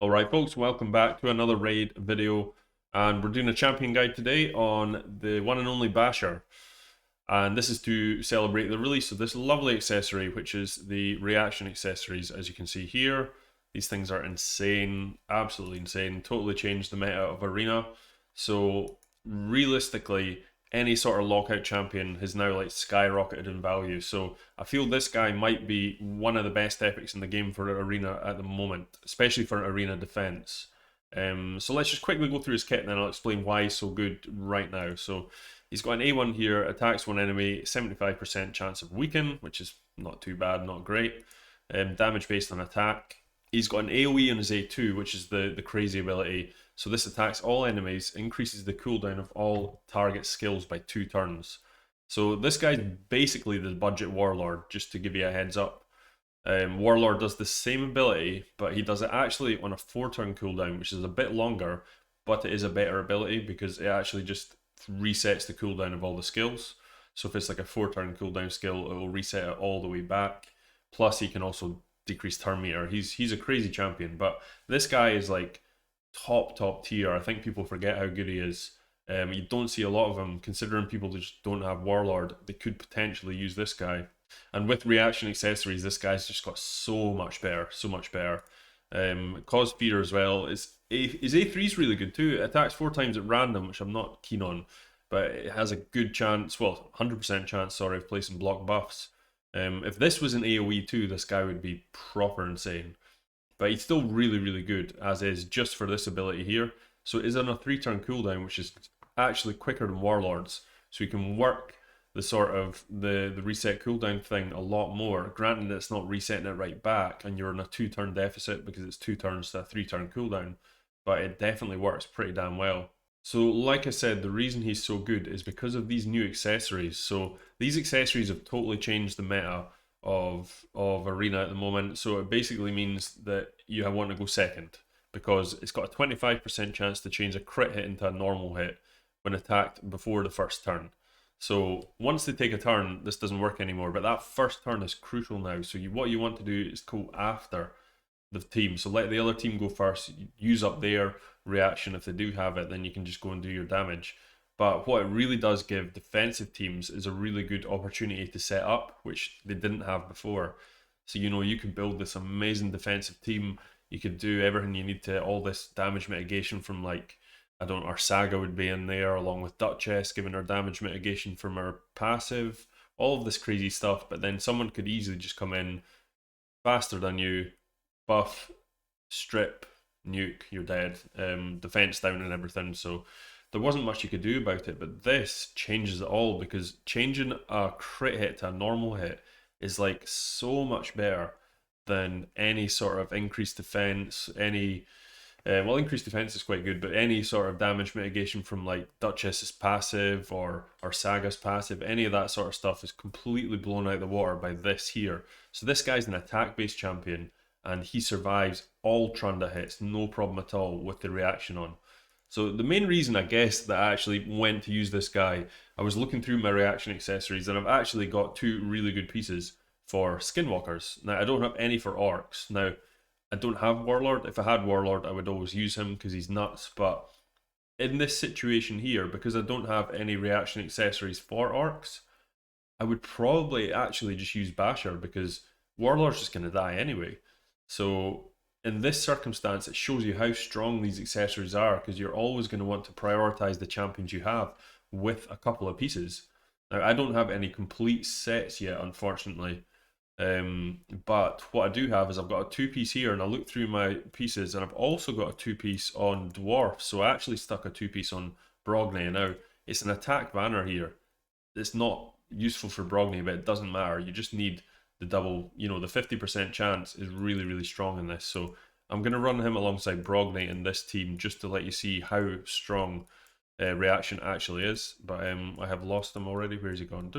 Alright folks, welcome back to another raid video, and we're doing a champion guide today on the one and only Basher, and this is to celebrate the release of this lovely accessory, which is the reaction accessories. As you can see here, these things are insane, absolutely insane, totally changed the meta of Arena. So realistically, any sort of lockout champion has now like skyrocketed in value. So I feel this guy might be one of the best epics in the game for Arena at the moment, especially for Arena defense. So let's just quickly go through his kit and then I'll explain why he's so good right now. So he's got an A1 here, attacks one enemy, 75% chance of weaken, which is not too bad, not great. Damage based on attack. He's got an AoE on his A2, which is the crazy ability. So this attacks all enemies, increases the cooldown of all target skills by 2 turns. So this guy's basically the budget Warlord, just to give you a heads up. Warlord does the same ability, but he does it actually on a 4-turn cooldown, which is a bit longer, but it is a better ability because it actually just resets the cooldown of all the skills. So if it's like a 4-turn cooldown skill, it will reset it all the way back. Plus he can also decrease turn meter. He's a crazy champion, but this guy is like top tier. I think people forget how good he is. You don't see a lot of them, considering people just don't have Warlord. They could potentially use this guy. And with reaction accessories, this guy's just got so much better, so much better. Cause fear as well. His A3 is really good too. It attacks 4 times at random, which I'm not keen on, but it has a good chance, well, 100% chance, sorry, of placing block buffs. If this was an AoE too, this guy would be proper insane. But he's still really good, as is, just for this ability here. So it is on a 3-turn cooldown, which is actually quicker than Warlords. So you can work the sort of the reset cooldown thing a lot more. Granted, it's not resetting it right back, and you're in a 2-turn deficit because it's 2 turns to a 3-turn cooldown. But it definitely works pretty damn well. So like I said, the reason he's so good is because of these new accessories. So these accessories have totally changed the meta of Arena at the moment. So it basically means that you want to go second, because it's got a 25% chance to change a crit hit into a normal hit when attacked before the first turn. So once they take a turn, this doesn't work anymore, but that first turn is crucial now. So what you want to do is go after the team. So let the other team go first, use up their reaction. If they do have it, then you can just go and do your damage. But what it really does give defensive teams is a really good opportunity to set up, which they didn't have before. So, you can build this amazing defensive team. You could do everything you need to, all this damage mitigation from, like, I don't know, our Saga would be in there, along with Duchess, giving her damage mitigation from her passive, all of this crazy stuff. But then someone could easily just come in faster than you, buff, strip, nuke, you're dead, defense down and everything. So there wasn't much you could do about it, but this changes it all, because changing a crit hit to a normal hit is like so much better than any sort of increased defense, well, increased defense is quite good, but any sort of damage mitigation from like Duchess's passive or Saga's passive, any of that sort of stuff is completely blown out of the water by this here. So this guy's an attack-based champion, and he survives all Trunda hits, no problem at all with the reaction on. So the main reason, I guess, that I actually went to use this guy, I was looking through my reaction accessories, and I've actually got 2 really good pieces for Skinwalkers. Now, I don't have any for Orcs. Now, I don't have Warlord. If I had Warlord, I would always use him because he's nuts. But in this situation here, because I don't have any reaction accessories for Orcs, I would probably actually just use Basher, because Warlord's just going to die anyway. So in this circumstance, it shows you how strong these accessories are, because you're always going to want to prioritize the champions you have with a couple of pieces. Now, I don't have any complete sets yet, unfortunately. But what I do have is I've got a 2-piece here, and I looked through my pieces, and I've also got a 2-piece on Dwarf. So I actually stuck a 2-piece on Brogni. Now, it's an attack banner here. It's not useful for Brogni, but it doesn't matter. You just need the double, the 50% chance is really strong in this. So I'm going to run him alongside Brogni in this team, just to let you see how strong reaction actually is. But I have lost him already. Where's he gone?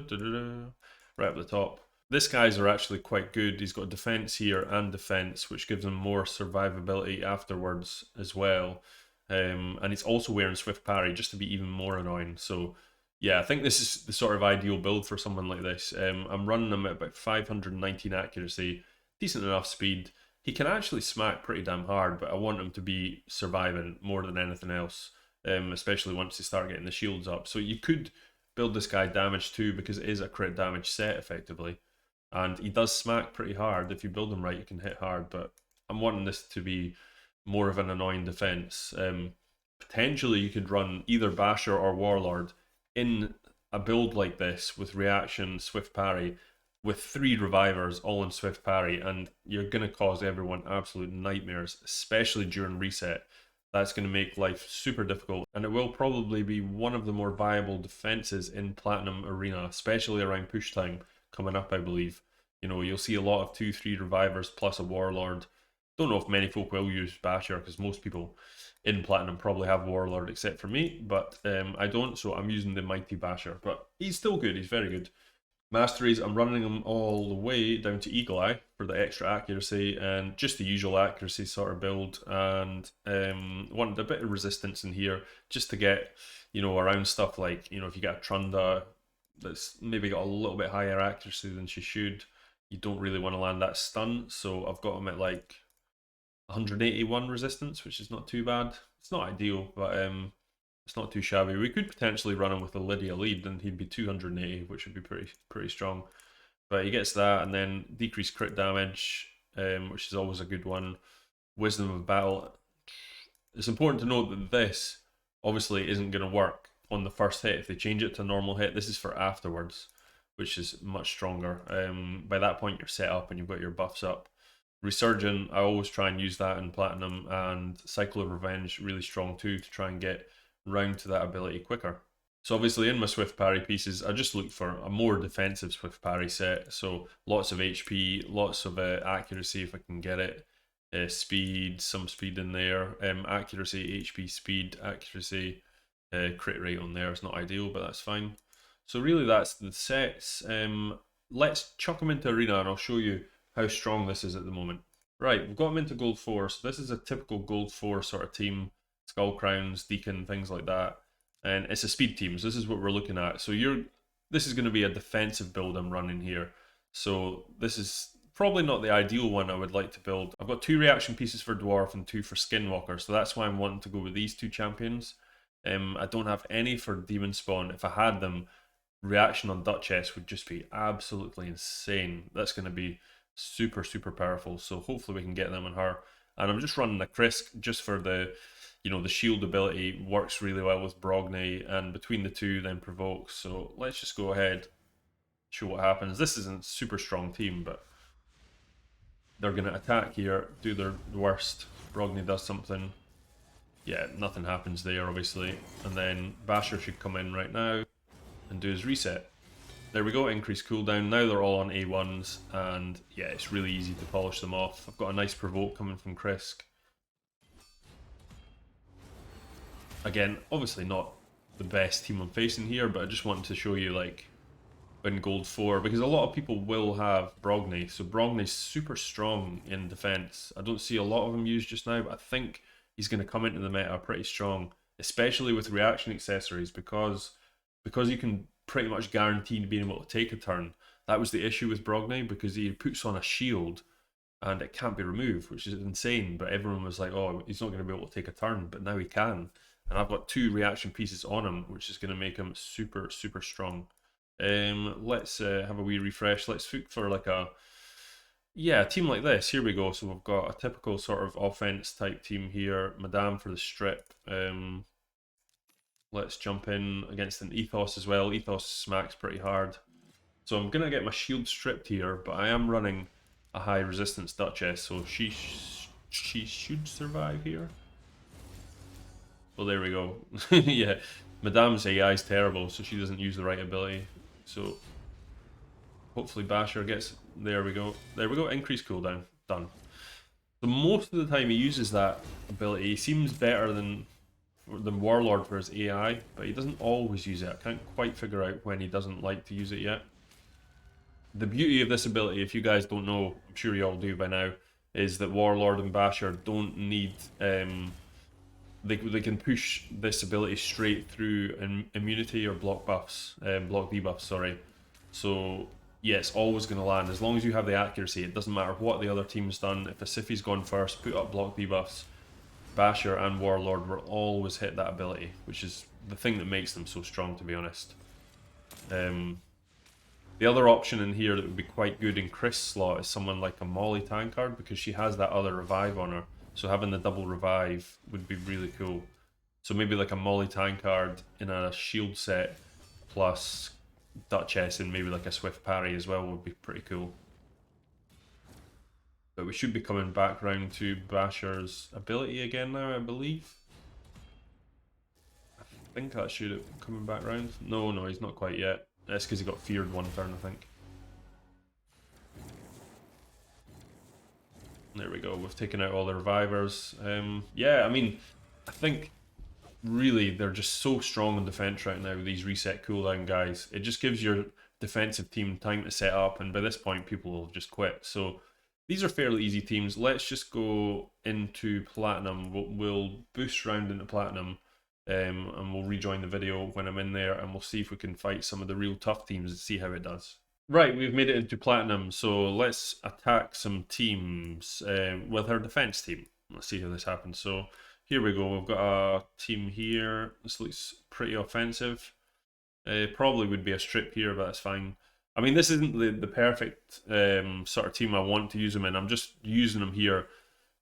Right up the top. This guy's are actually quite good. He's got defense here and defense, which gives him more survivability afterwards as well. And he's also wearing Swift Parry, just to be even more annoying. So yeah, I think this is the sort of ideal build for someone like this. I'm running him at about 519 accuracy, decent enough speed. He can actually smack pretty damn hard, but I want him to be surviving more than anything else, especially once they start getting the shields up. So you could build this guy damage too, because it is a crit damage set effectively. And he does smack pretty hard. If you build him right, you can hit hard, but I'm wanting this to be more of an annoying defense. Potentially you could run either Basher or Warlord in a build like this with reaction, swift parry, with 3 revivers all in swift parry, and you're going to cause everyone absolute nightmares, especially during reset. That's going to make life super difficult, and it will probably be one of the more viable defenses in Platinum Arena, especially around push time coming up, I believe. You know, you'll see a lot of 2-3 revivers plus a Warlord. Don't know if many folk will use Basher, because most people in Platinum probably have Warlord except for me, but I don't, so I'm using the Mighty Basher. But he's still good, he's very good. Masteries, I'm running them all the way down to Eagle Eye for the extra accuracy and just the usual accuracy sort of build, and wanted a bit of resistance in here just to get, you know, around stuff like, you know, if you get a Trunda that's maybe got a little bit higher accuracy than she should, you don't really want to land that stun, so I've got them at like 181 resistance, which is not too bad. It's not ideal, but it's not too shabby. We could potentially run him with a Lydia lead, and he'd be 280, which would be pretty strong. But he gets that, and then decreased crit damage, which is always a good one. Wisdom of Battle. It's important to note that this obviously isn't going to work on the first hit. If they change it to normal hit, this is for afterwards, which is much stronger. By that point, you're set up and you've got your buffs up. Resurgent, I always try and use that in Platinum, and Cycle of Revenge, really strong too, to try and get round to that ability quicker. So obviously in my swift parry pieces, I just look for a more defensive swift parry set. So lots of HP, lots of accuracy if I can get it, speed, some speed in there, accuracy, HP, speed, accuracy, crit rate on there is not ideal, but that's fine. So really that's the sets. Let's chuck them into Arena and I'll show you how strong this is at the moment. Right, we've got them into Gold 4, so this is a typical Gold 4 sort of team. Skull Crowns, Deacon, things like that. And it's a speed team, so this is what we're looking at. So this is going to be a defensive build I'm running here. So this is probably not the ideal one I would like to build. I've got 2 reaction pieces for Dwarf and 2 for Skinwalker, so that's why I'm wanting to go with these 2 champions. I don't have any for Demon Spawn. If I had them, reaction on Duchess would just be absolutely insane. That's going to be super, super powerful, so hopefully we can get them on her. And I'm just running a Krisk just for the, you know, the shield ability works really well with Brogni, and between the 2 then provokes. So let's just go ahead, show what happens. This isn't a super strong team, but they're going to attack here, do their worst. Brogni does something. Yeah, nothing happens there, obviously. And then Basher should come in right now and do his reset. There we go, increased cooldown. Now they're all on A1s, and yeah, it's really easy to polish them off. I've got a nice provoke coming from Krisk. Again, obviously not the best team I'm facing here, but I just wanted to show you, like, in Gold 4, because a lot of people will have Brogni, so Brogni's super strong in defense. I don't see a lot of them used just now, but I think he's going to come into the meta pretty strong, especially with reaction accessories, because you can pretty much guarantee being able to take a turn. That was the issue with Brogni, because he puts on a shield and it can't be removed, which is insane, but everyone was like, oh, he's not going to be able to take a turn, but now he can. And I've got 2 reaction pieces on him, which is going to make him super, super strong. Let's have a wee refresh. Let's look for like a team like this. Here we go. So we've got a typical sort of offense type team here. Madame for the strip. Let's jump in against an Ethos as well. Ethos smacks pretty hard. So I'm going to get my shield stripped here, but I am running a high resistance Duchess, so she should survive here. Well, there we go. Yeah, Madame's AI is terrible, so she doesn't use the right ability. So hopefully Basher gets... There we go. There we go. Increase cooldown. Done. So most of the time he uses that ability. He seems better than Warlord for his AI, but he doesn't always use it. I can't quite figure out when he doesn't like to use it yet. The beauty of this ability, if you guys don't know, I'm sure you all do by now, is that Warlord and Basher don't need... They can push this ability straight through immunity or block buffs, block debuffs, sorry. So yeah, it's always going to land. As long as you have the accuracy, it doesn't matter what the other team's done. If a Siphi's gone first, put up block debuffs, Basher and Warlord will always hit that ability, which is the thing that makes them so strong, to be honest. The other option in here that would be quite good in Chris' slot is someone like a Molly Tankard, because she has that other revive on her. So having the double revive would be really cool. So maybe like a Molly Tankard in a shield set plus Duchess and maybe like a Swift Parry as well would be pretty cool. But we should be coming back round to Basher's ability again now, I believe. I think that should have coming back round. No, he's not quite yet. That's because he got feared one turn, I think. There we go, we've taken out all the revivers. Yeah, I mean, I think really they're just so strong in defense right now with these reset cooldown guys. It just gives your defensive team time to set up, and by this point people will just quit. So these are fairly easy teams. Let's just go into Platinum. We'll boost round into Platinum, and we'll rejoin the video when I'm in there, and we'll see if we can fight some of the real tough teams and see how it does. Right, we've made it into Platinum, so let's attack some teams with our defense team. Let's see how this happens. So here we go, we've got a team here. This looks pretty offensive. Probably would be a strip here, but that's fine. I mean, this isn't the perfect sort of team I want to use him in. I'm just using him here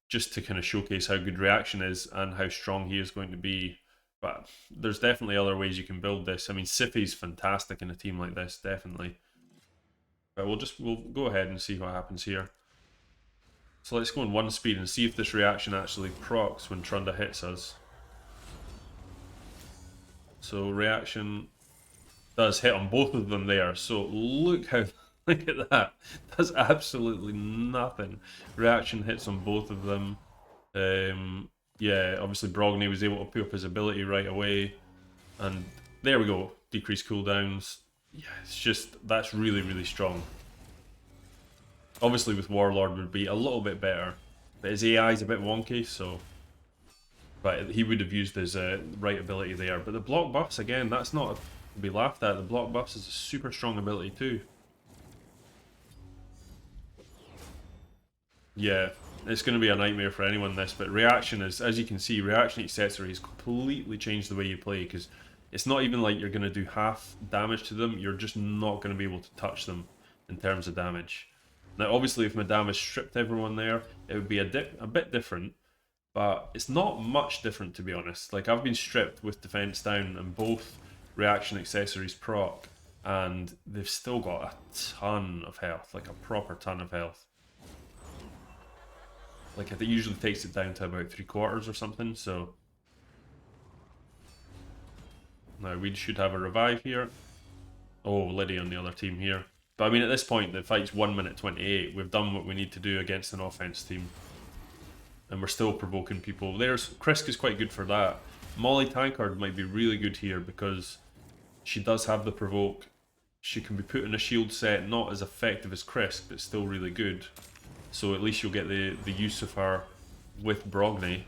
just to kind of showcase how good Reaction is and how strong he is going to be. But there's definitely other ways you can build this. I mean, Siphi's fantastic in a team like this, definitely. But we'll go ahead and see what happens here. So let's go in 1 speed and see if this reaction actually procs when Trunda hits us. So reaction does hit on both of them there. So look at that. Does absolutely nothing. Reaction hits on both of them. Yeah, obviously Brogni was able to put up his ability right away. And there we go. Decreased cooldowns. Yeah, it's just, that's really, really strong. Obviously with Warlord would be a little bit better, but his AI is a bit wonky, so... But he would have used his right ability there. But the block buffs, again, that's not to be laughed at. The block buffs is a super strong ability too. Yeah, it's going to be a nightmare for anyone this, but reaction is, as you can see, reaction accessories completely changed the way you play, because it's not even like you're going to do half damage to them, you're just not going to be able to touch them in terms of damage. Now obviously if Madame stripped everyone there, it would be a bit different, but it's not much different, to be honest. Like, I've been stripped with defense down and both reaction accessories proc, and they've still got a ton of health, like a proper ton of health. Like, it usually takes it down to about 3/4 or something, so... Now we should have a revive here. Oh, Lydia on the other team here. But I mean, at this point, the fight's 1 minute 28. We've done what we need to do against an offense team. And we're still provoking people. Krisk is quite good for that. Molly Tankard might be really good here because she does have the provoke. She can be put in a shield set, not as effective as Krisk, but still really good. So at least you'll get the use of her with Brogni.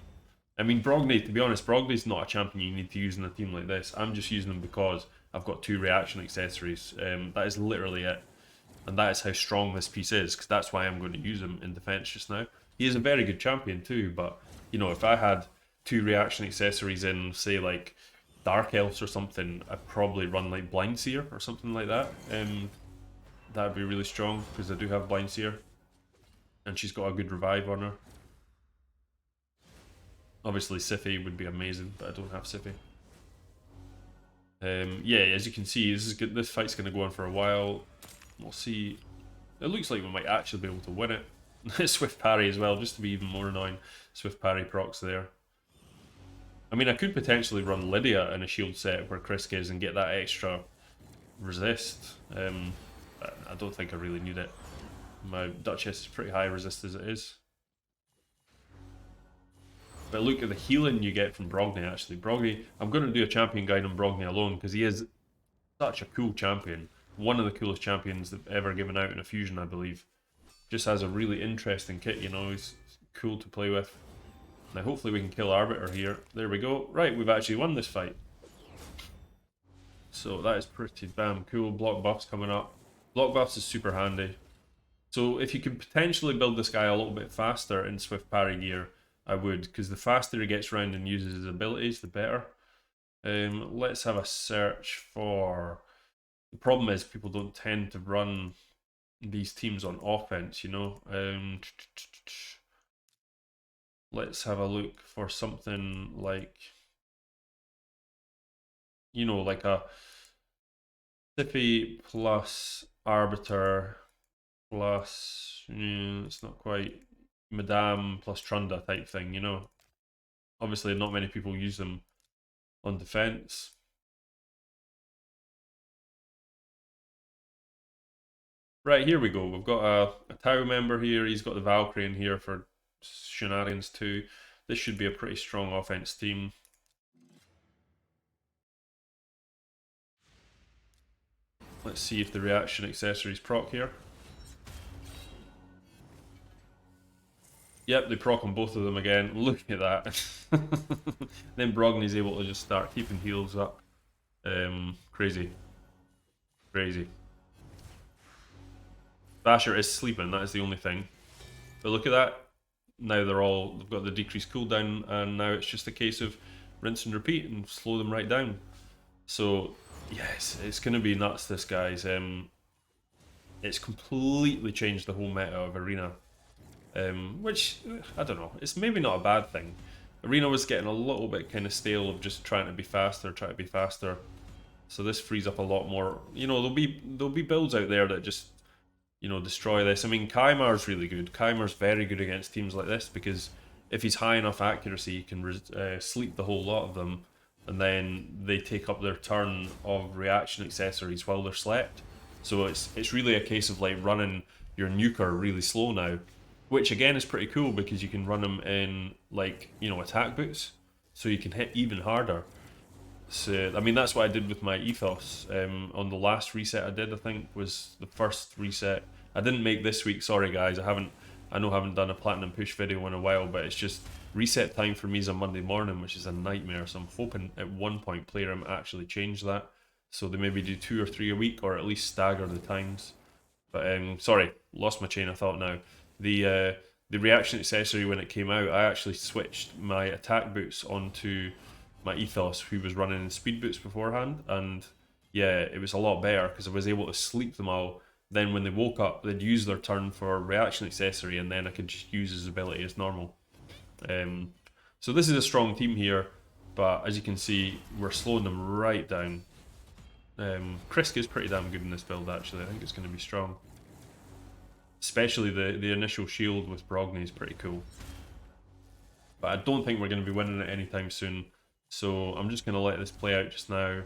I mean, Brogni, to be honest, Brogni's not a champion you need to use in a team like this. I'm just using them because I've got 2 reaction accessories. That is literally it. And that is how strong this piece is, because that's why I'm going to use him in defense just now. He is a very good champion too, but, you know, if I had 2 reaction accessories in, say, like, Dark Elves or something, I'd probably run, like, Blind Seer or something like that. That would be really strong, because I do have Blind Seer. And she's got a good revive on her. Obviously, Siphi would be amazing, but I don't have Siphi. Yeah, as you can see, this fight's going to go on for a while. We'll see. It looks like we might actually be able to win it. Swift parry as well, just to be even more annoying. Swift parry procs there. I mean, I could potentially run Lydia in a shield set where Krisk is and get that extra resist. But I don't think I really need it. My Duchess is pretty high resist as it is. But look at the healing you get from Brogni, actually. Brogni, I'm going to do a champion guide on Brogni alone, because he is such a cool champion. One of the coolest champions they've ever given out in a fusion, I believe. Just has a really interesting kit, you know, he's cool to play with. Now hopefully we can kill Arbiter here. There we go. Right, we've actually won this fight. So that is pretty damn cool. Block buffs coming up. Block buffs is super handy. So if you could potentially build this guy a little bit faster in Swift Parry gear, I would, because the faster he gets around and uses his abilities, the better. Let's have a search for... The problem is people don't tend to run these teams on offense, you know. Let's have a look for something like, you know, like a Tiffy plus Arbiter plus, it's not quite, Madame plus Trunda type thing, you know. Obviously not many people use them on defense. Right, here we go. We've got a Tau member here. He's got the Valkyrie in here for shenanigans too. This should be a pretty strong offense team. Let's see if the reaction accessories proc here. Yep, they proc on both of them again. Look at that. Then Brogny's able to just start keeping heals up. Crazy. Crazy. Basher is sleeping, that is the only thing. But look at that. Now they've got the decreased cooldown, and now it's just a case of rinse and repeat and slow them right down. So, yes, it's going to be nuts, this, guys. It's completely changed the whole meta of Arena. Which, I don't know, it's maybe not a bad thing. Arena was getting a little bit kind of stale of just trying to be faster. So this frees up a lot more. You know, there'll be builds out there that just, you know, destroy this. I mean, Kaimar's really good. Kaimar's very good against teams like this because if he's high enough accuracy, he can sleep the whole lot of them, and then they take up their turn of reaction accessories while they're slept. So it's really a case of like running your nuker really slow now, which again is pretty cool because you can run them in, like, you know, attack boots, so you can hit even harder. So I mean, that's what I did with my ethos on the last reset I did. I think was the first reset. I didn't make this week. Sorry guys, I know I haven't done a platinum push video in a while, but it's just reset time for me is on Monday morning, which is a nightmare. So I'm hoping at one point Plarium actually change that, so they maybe do 2 or 3 a week, or at least stagger the times. But sorry, lost my chain of thought now. The reaction accessory, when it came out, I actually switched my attack boots onto my ethos, who was running in speed boots beforehand, and yeah, it was a lot better because I was able to sleep them all. Then when they woke up, they'd use their turn for reaction accessory, and then I could just use his ability as normal. So this is a strong team here, but as you can see, we're slowing them right down. Krisk is pretty damn good in this build, actually. I think it's going to be strong. Especially the initial shield with Brogny is pretty cool. But I don't think we're going to be winning it anytime soon. So I'm just going to let this play out just now,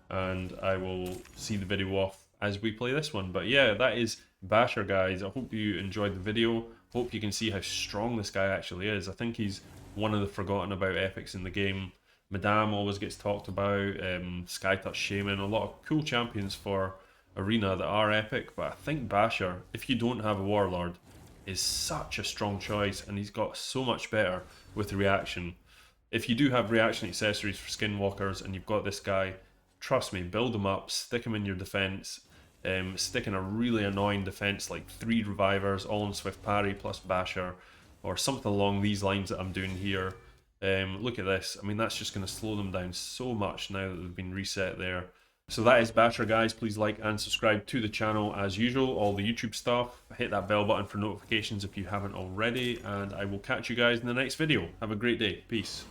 and I will see the video off as we play this one. But yeah, that is Basher, guys. I hope you enjoyed the video. Hope you can see how strong this guy actually is. I think he's one of the forgotten about epics in the game. Madame always gets talked about, Skytouch Shaman, a lot of cool champions for Arena that are epic, but I think Basher, if you don't have a Warlord, is such a strong choice, and he's got so much better with reaction. If you do have reaction accessories for Skinwalkers and you've got this guy, trust me, build him up, stick him in your defense, stick in a really annoying defense like 3 revivers, all in Swift Parry plus Basher, or something along these lines that I'm doing here. Look at this. I mean, that's just going to slow them down so much now that they've been reset there. So that is Basher, guys. Please like and subscribe to the channel as usual, all the YouTube stuff. Hit that bell button for notifications if you haven't already, and I will catch you guys in the next video. Have a great day. Peace.